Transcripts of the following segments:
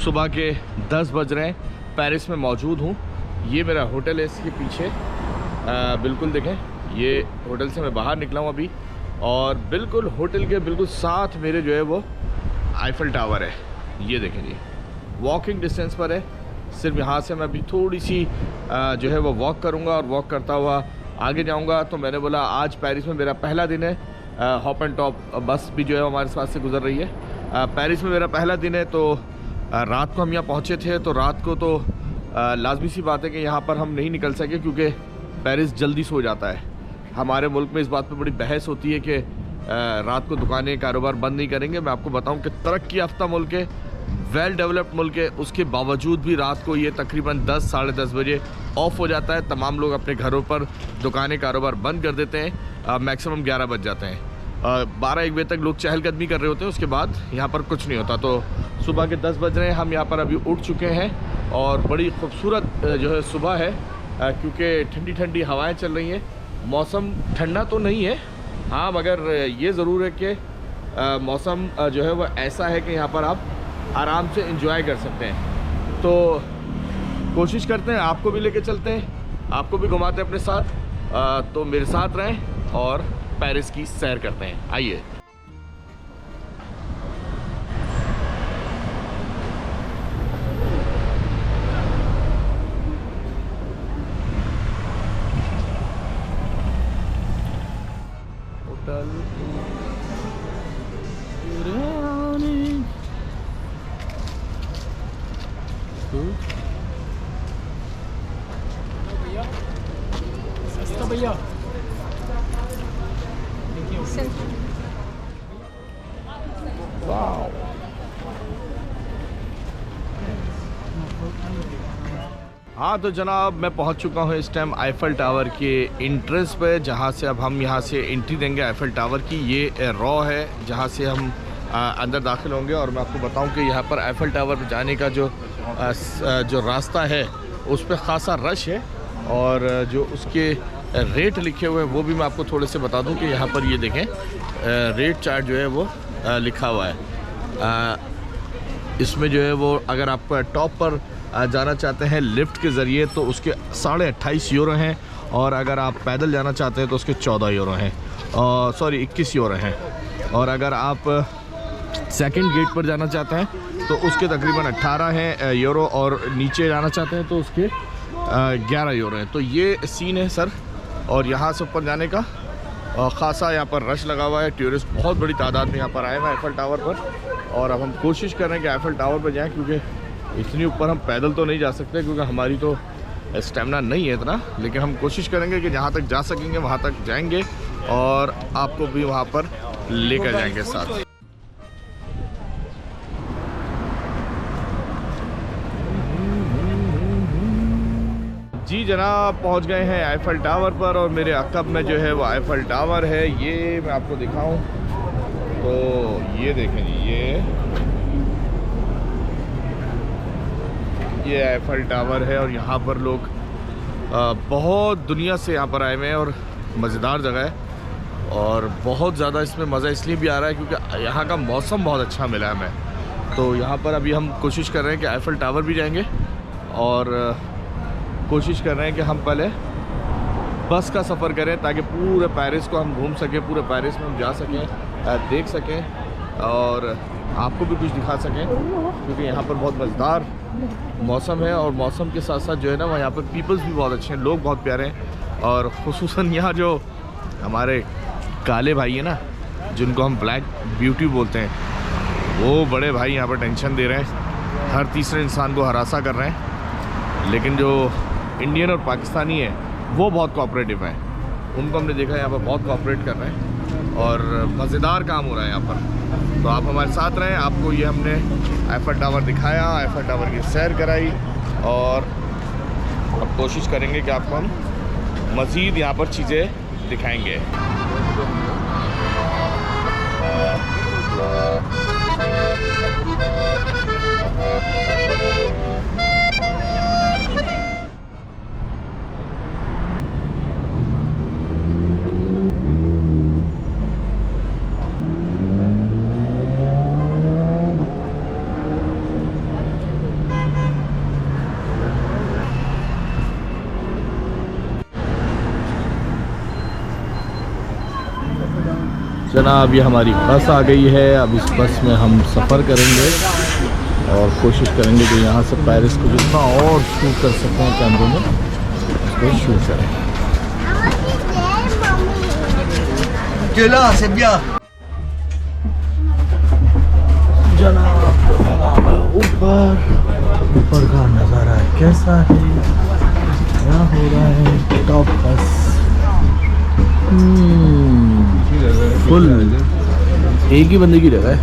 सुबह के 10 बज रहे हैं, पेरिस में मौजूद हूँ। ये मेरा होटल है, इसके पीछे बिल्कुल देखें, ये होटल से मैं बाहर निकला हूँ अभी, और बिल्कुल होटल के बिल्कुल साथ मेरे जो है वो आईफल टावर है। ये देखें जी, वॉकिंग डिस्टेंस पर है। सिर्फ यहाँ से मैं अभी थोड़ी सी जो है वो वॉक करूँगा और वॉक करता हुआ आगे जाऊँगा। तो मैंने बोला आज पेरिस में मेरा पहला दिन है। हॉप एंड टॉप बस भी जो है हमारे पास से गुजर रही है। पेरिस में मेरा पहला दिन है, तो रात को हम यहाँ पहुँचे थे। तो रात को तो लाजमी सी बात है कि यहाँ पर हम नहीं निकल सके, क्योंकि पेरिस जल्दी सो जाता है। हमारे मुल्क में इस बात पे बड़ी बहस होती है कि रात को दुकानें कारोबार बंद नहीं करेंगे। मैं आपको बताऊं कि तरक्की याफ्ता मुल्क है, वेल डेवलप्ड मुल्क है, उसके बावजूद भी रात को ये तकरीबन 10 साढ़े 10 बजे ऑफ हो जाता है। तमाम लोग अपने घरों पर दुकानें कारोबार बंद कर देते हैं। मैक्सिमम 11 बज जाते हैं। 12-1 बजे तक लोग चहलकदमी कर रहे होते हैं, उसके बाद यहाँ पर कुछ नहीं होता। तो सुबह के 10 बज रहे हैं, हम यहाँ पर अभी उठ चुके हैं और बड़ी खूबसूरत जो है सुबह है, क्योंकि ठंडी ठंडी हवाएं चल रही हैं। मौसम ठंडा तो नहीं है, हाँ, मगर ये ज़रूर है कि मौसम जो है वो ऐसा है कि यहाँ पर आप आराम से एंजॉय कर सकते हैं। तो कोशिश करते हैं आपको भी लेके चलते हैं, आपको भी घुमाते हैं अपने साथ। तो मेरे साथ रहें और पेरिस की सैर करते हैं, आइए। भैया हाँ, तो जनाब मैं पहुंच चुका हूँ इस टाइम आईफल टावर के एंट्रेंस पे, जहाँ से अब हम यहाँ से एंट्री देंगे आईफल टावर की। ये रॉ है जहाँ से हम अंदर दाखिल होंगे। और मैं आपको बताऊं कि यहाँ पर आईफल टावर पर जाने का जो रास्ता है उस पर ख़ासा रश है, और जो उसके रेट लिखे हुए हैं वो भी मैं आपको थोड़े से बता दूं कि यहाँ पर ये देखें, रेट चार्ट जो है वो लिखा हुआ है। इसमें जो है वो अगर आप टॉप पर जाना चाहते हैं लिफ्ट के ज़रिए तो उसके 28.5 यूरो हैं, और अगर आप पैदल जाना चाहते हैं तो उसके 14 यूरो हैं, सॉरी 21 यूरो हैं। और अगर आप सेकंड गेट पर जाना चाहते हैं तो उसके तकरीबन 18 यूरो, और नीचे जाना चाहते हैं तो उसके 11 यूरो हैं। तो ये सीन है सर, और यहाँ से ऊपर जाने का ख़ासा यहाँ पर रश लगा हुआ है। टूरिस्ट बहुत बड़ी तादाद में यहाँ पर आए हुए हैं आईफल टावर पर, और अब हम कोशिश कर रहे हैं कि आईफल टावर पर जाएं, क्योंकि इतनी ऊपर हम पैदल तो नहीं जा सकते, क्योंकि हमारी तो स्टेमिना नहीं है इतना। लेकिन हम कोशिश करेंगे कि जहाँ तक जा सकेंगे वहाँ तक जाएंगे, और आपको भी वहाँ पर लेकर जाएंगे साथ। जी जनाब, पहुंच गए हैं आईफल टावर पर, और मेरे अक़ब में जो है वो आईफल टावर है। ये मैं आपको दिखाऊं तो ये देखें जी, ये आईफल टावर है, और यहाँ पर लोग बहुत दुनिया से यहाँ पर आए हुए हैं, और मज़ेदार जगह है, और बहुत ज़्यादा इसमें मज़ा इसलिए भी आ रहा है क्योंकि यहाँ का मौसम बहुत अच्छा मिला है हमें। तो यहाँ पर अभी हम कोशिश कर रहे हैं कि आईफल टावर भी जाएंगे, और कोशिश कर रहे हैं कि हम पहले बस का सफ़र करें ताकि पूरे पेरिस को हम घूम सकें, पूरे पेरिस में हम जा सकें, देख सकें, और आपको भी कुछ दिखा सकें, क्योंकि यहाँ पर बहुत मज़ेदार मौसम है। और मौसम के साथ साथ जो है ना, वहाँ यहाँ पर पीपल्स भी बहुत अच्छे हैं, लोग बहुत प्यारे हैं। और ख़ुसूसन यहाँ जो हमारे काले भाई हैं ना, जिनको हम ब्लैक ब्यूटी बोलते हैं, वो बड़े भाई यहाँ पर टेंशन दे रहे हैं, हर तीसरे इंसान को हरासा कर रहे हैं। लेकिन जो इंडियन और पाकिस्तानी है वो बहुत कोऑपरेटिव हैं, उनको हमने देखा यहाँ पर बहुत कोऑपरेट कर रहे हैं, और मज़ेदार काम हो रहा है यहाँ पर। तो आप हमारे साथ रहें, आपको ये हमने आईफल टावर दिखाया, आईफल टावर की सैर कराई, और अब कोशिश करेंगे कि आपको हम मज़ीद यहाँ पर चीज़ें दिखाएंगे। जनाब ये हमारी बस आ गई है। अब इस बस में हम सफ़र करेंगे और कोशिश करेंगे कि यहाँ से पेरिस को जितना और शूट कर सकते हैं कैमरे में उसको शूट करें। जनाब ऊपर का नज़ारा कैसा है, क्या हो रहा है। टॉप बस फुल एक ही बंदे की जगह है।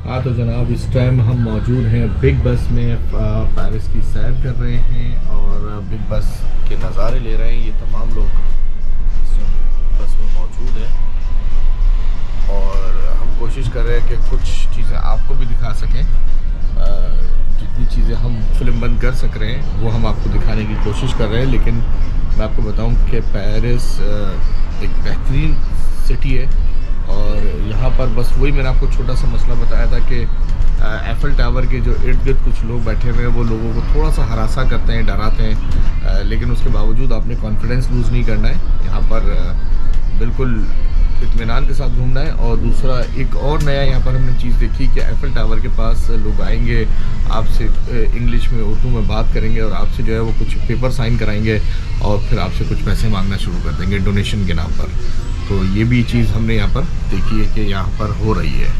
हाँ तो जनाब इस टाइम हम मौजूद हैं बिग बस में, पेरिस की सैर कर रहे हैं और बिग बस के नज़ारे ले रहे हैं। ये तमाम लोग इस बस में मौजूद हैं और हम कोशिश कर रहे हैं कि कुछ चीज़ें आपको भी दिखा सकें। जितनी चीज़ें हम फिल्म बंद कर सक रहे हैं वो हम आपको दिखाने की कोशिश कर रहे हैं। लेकिन मैं आपको बताऊं कि पेरिस एक बेहतरीन सिटी है और यहाँ पर बस वही मैंने आपको छोटा सा मसला बताया था कि एफिल टावर के जो इर्द गिर्द कुछ लोग बैठे हुए हैं वो लोगों को थोड़ा सा हरासा करते हैं, डराते हैं, लेकिन उसके बावजूद आपने कॉन्फिडेंस लूज़ नहीं करना है। यहाँ पर बिल्कुल इत्मीनान के साथ घूमना है। और दूसरा एक और नया यहाँ पर हमने चीज़ देखी कि एफिल टावर के पास लोग आएंगे, आपसे इंग्लिश में उर्दू में बात करेंगे और आपसे जो है वो कुछ पेपर साइन कराएंगे और फिर आपसे कुछ पैसे मांगना शुरू कर देंगे डोनेशन के नाम पर। तो ये भी चीज़ हमने यहाँ पर देखी है कि यहाँ पर हो रही है।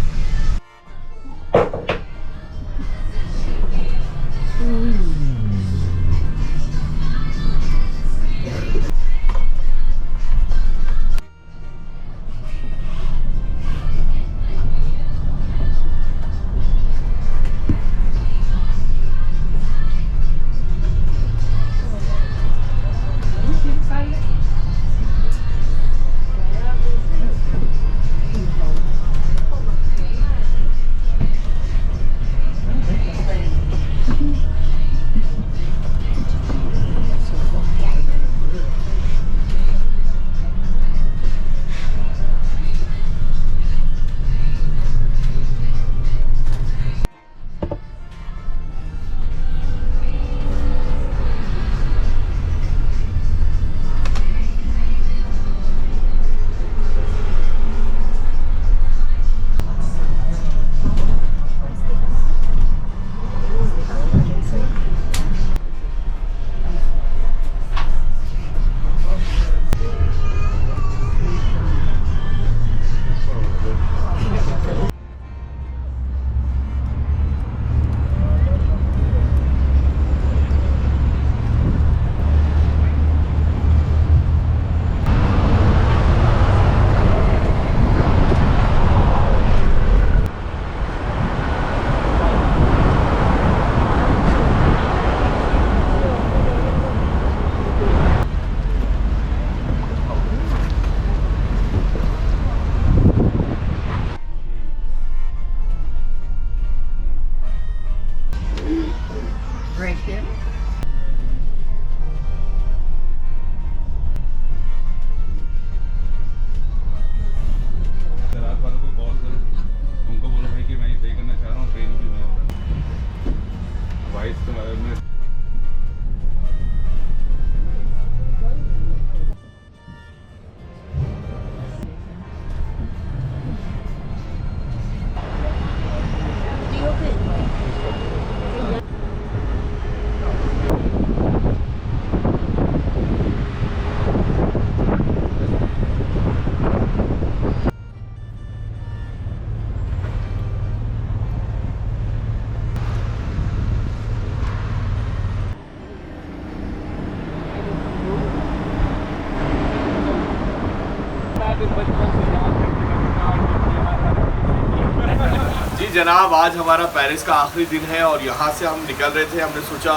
जनाब, आज हमारा पेरिस का आखिरी दिन है और यहाँ से हम निकल रहे थे। हमने सोचा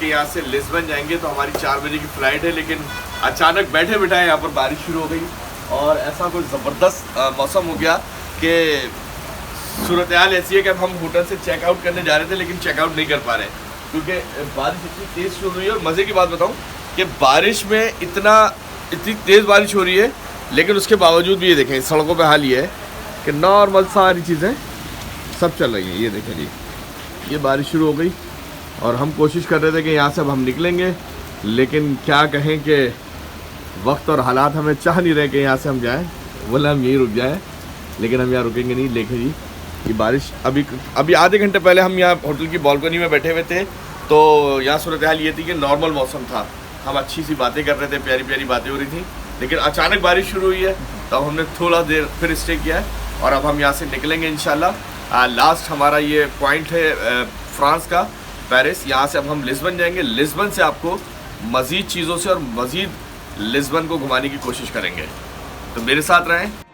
कि यहाँ से लिस्बन जाएंगे, तो हमारी 4 बजे की फ़्लाइट है, लेकिन अचानक बैठे बिठाए यहाँ पर बारिश शुरू हो गई और ऐसा कोई ज़बरदस्त मौसम हो गया कि सूरत हाल ऐसी है कि अब हम होटल से चेकआउट करने जा रहे थे, लेकिन चेकआउट नहीं कर पा रहे क्योंकि बारिश इतनी तेज़ शुरू हुई है। और मज़े की बात बताऊँ कि बारिश में इतनी तेज़ बारिश हो रही है, लेकिन उसके बावजूद भी ये देखें सड़कों पे हाल ये है कि नॉर्मल सारी चीज़ें सब चल रही हैं। ये देखें जी, ये बारिश शुरू हो गई और हम कोशिश कर रहे थे कि यहाँ से अब हम निकलेंगे, लेकिन क्या कहें कि वक्त और हालात हमें चाह नहीं रहे कि यहाँ से हम जाएं, बोला हम यहीं रुक जाएं, लेकिन हम यहाँ रुकेंगे नहीं। देखें जी, ये बारिश अभी आधे घंटे पहले हम यहाँ होटल की बालकनी में बैठे हुए थे, तो यहाँ सूरत हाल ये थी कि नॉर्मल मौसम था, हम अच्छी सी बातें कर रहे थे, प्यारी प्यारी बातें हो रही थी, लेकिन अचानक बारिश शुरू हुई है, तो हमने थोड़ा देर फिर स्टे किया है और अब हम यहाँ से निकलेंगे इंशाल्लाह। लास्ट हमारा ये पॉइंट है फ्रांस का, पेरिस। यहाँ से अब हम लिस्बन जाएंगे। लिस्बन से आपको मज़ीद चीज़ों से और मज़ीद लिस्बन को घुमाने की कोशिश करेंगे, तो मेरे साथ रहें।